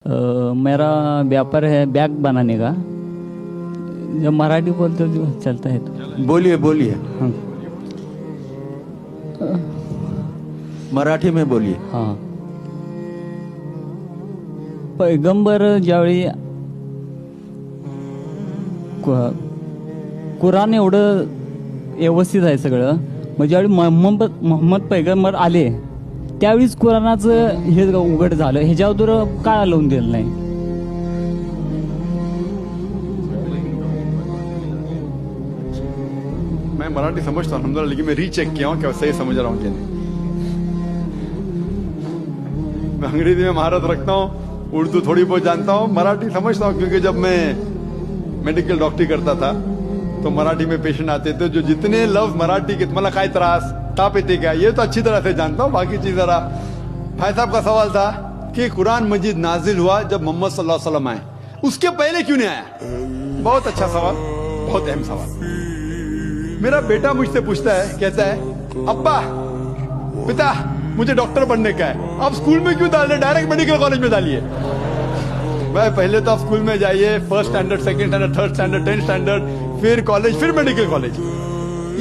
मेरा व्यापार है बैग बनाने का। जब मराठी बोलते हो जो चलता है तो बोलिए बोलिए, हाँ मराठी में बोलिए। हाँ। पैगंबर ज्यावेळी कुराण एवढं व्यवस्थित आहे सगळं, मग ज्यावेळी मोहम्मद पैगंबर आले त्यावेळीच कुराणाचं हे उघड झालं, ह्याच्यावर काळा लावून दिलं नाही। मैं मराठी समझता हूँ अलहमदुलिल्लाह, लेकिन मैं रीचेक किया हूँ क्या सही समझ रहा हूँ कि नहीं। मैं अंग्रेजी में महारत रखता हूँ, उर्दू थोड़ी बहुत जानता हूँ, मराठी समझता हूँ क्योंकि जब मैं मेडिकल डॉक्टरी करता था तो मराठी में पेशेंट आते थे जो जितने लफ्ज मराठी के तुम्हाला काय त्रास ताप येते क्या, ये तो अच्छी तरह से जानता हूँ। बाकी चीज जरा भाई साहब का सवाल था कि कुरान मजीद नाजिल हुआ जब मोहम्मद सल्लल्लाहु अलैहि वसल्लम आए, उसके पहले क्यों नहीं आया? बहुत अच्छा सवाल, बहुत अहम सवाल। मेरा बेटा मुझसे पूछता है, कहता है अब्बा पिता मुझे डॉक्टर बनने का है, आप स्कूल में क्यों डाल रहे, डायरेक्ट मेडिकल कॉलेज में डालिए। भाई पहले तो आप स्कूल में जाइए, first standard, second standard, third standard, 10th standard, फिर कॉलेज, फिर मेडिकल कॉलेज।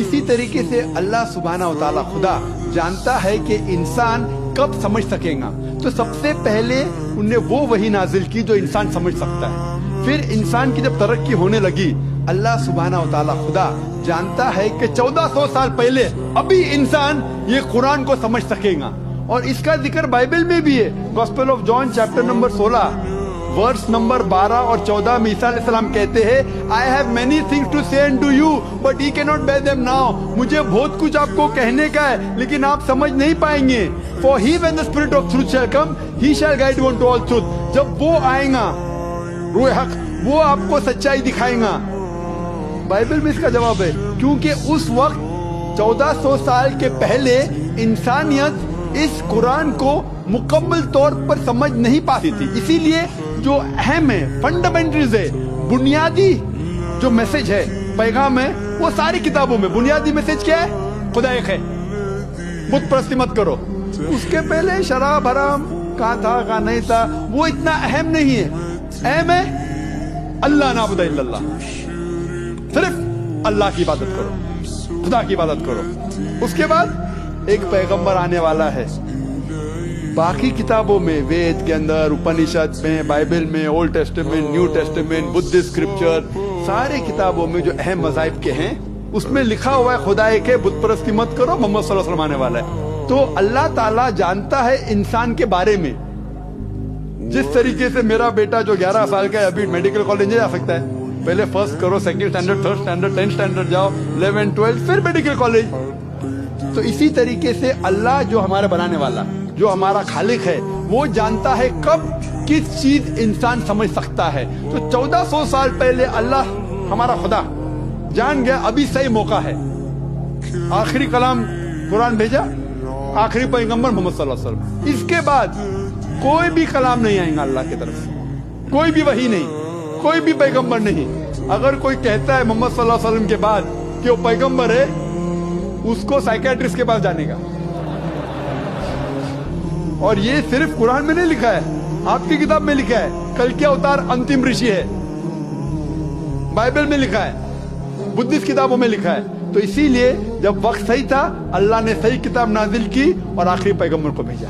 इसी तरीके से अल्लाह सुब्हानहू व तआला खुदा जानता है कि इंसान कब समझ सकेगा, तो सबसे पहले उनने वो वही नाजिल की जो इंसान समझ सकता है। फिर इंसान की जब तरक्की होने लगी, अल्लाह सुब्हानहू व तआला खुदा जानता है कि 1400 साल पहले अभी इंसान ये कुरान को समझ सकेगा। और इसका जिक्र बाइबल में भी है। Gospel of John chapter number 16 verse number 12 और 14 में ईसा अलैहिस्सलाम कहते हैं, I have many things to say and to you but he cannot bear them now. मुझे बहुत कुछ आपको कहने का है लेकिन आप समझ नहीं पाएंगे। For he when the spirit of truth shall come he shall guide you to all truth. जब वो आएगा रूह हक, वो आपको सच्चाई दिखाएगा। बाइबल में इसका जवाब है, क्योंकि उस वक्त 1400 साल के पहले इंसानियत इस कुरान को मुकम्मल तौर पर समझ नहीं पाती थी। इसीलिए जो अहम है, फंडामेंटल्स है, बुनियादी जो मैसेज है, पैगाम है, वो सारी किताबों में बुनियादी मैसेज क्या है? खुदा एक है, बुत परस्ती मत करो। उसके पहले शराब हराम कहाँ था कहाँ नहीं था वो इतना अहम नहीं है। अहम है अल्लाह नाबुद इल्लल्लाह, सिर्फ अल्लाह की इबादत करो, खुदा की इबादत करो। उसके बाद एक पैगंबर आने वाला है। बाकी किताबों में, वेद के अंदर, उपनिषद में, बाइबल में, old testament, new testament, Buddhist scripture, सारे किताबों में जो अहम मज़ाहिब के हैं उसमें लिखा हुआ है खुदा एक है, बुत परस्ती मत करो, मोहम्मद सल्लल्लाहु अलैहि वसल्लम आने वाला है। तो अल्लाह ताला जानता है इंसान के बारे में। जिस तरीके से मेरा बेटा जो 11 साल का है अभी मेडिकल कॉलेज नहीं जा सकता है, पहले फर्स्ट करो, second standard, third standard, 10th standard जाओ, 11th 12th, फिर मेडिकल कॉलेज। तो इसी तरीके से अल्लाह जो हमारे बनाने वाला, जो हमारा खालिक है, वो जानता है कब किस चीज इंसान समझ सकता है। तो 1400 साल पहले अल्लाह हमारा खुदा जान गया अभी सही मौका है। आखिरी कलाम कुरान भेजा, आखिरी पैगंबर मोहम्मद सल्लल्लाहु अलैहि वसल्लम। इसके बाद कोई भी कलाम नहीं आएगा अल्लाह की तरफ से, कोई भी वही नहीं, कोई भी पैगंबर नहीं। अगर कोई कहता है मोहम्मद सल्लल्लाहु अलैहि वसल्लम के बाद कि वो पैगंबर है, उसको साइकियाट्रिस्ट के पास जाने का। और ये सिर्फ कुरान में नहीं लिखा है, आपकी किताब में लिखा है, कल के अवतार अंतिम ऋषि है, बाइबल में लिखा है, बुद्धिस्ट किताबों में लिखा है। तो इसीलिए जब वक्त सही था, अल्लाह ने सही किताब नाजिल की और आखिरी पैगंबर को भेजा।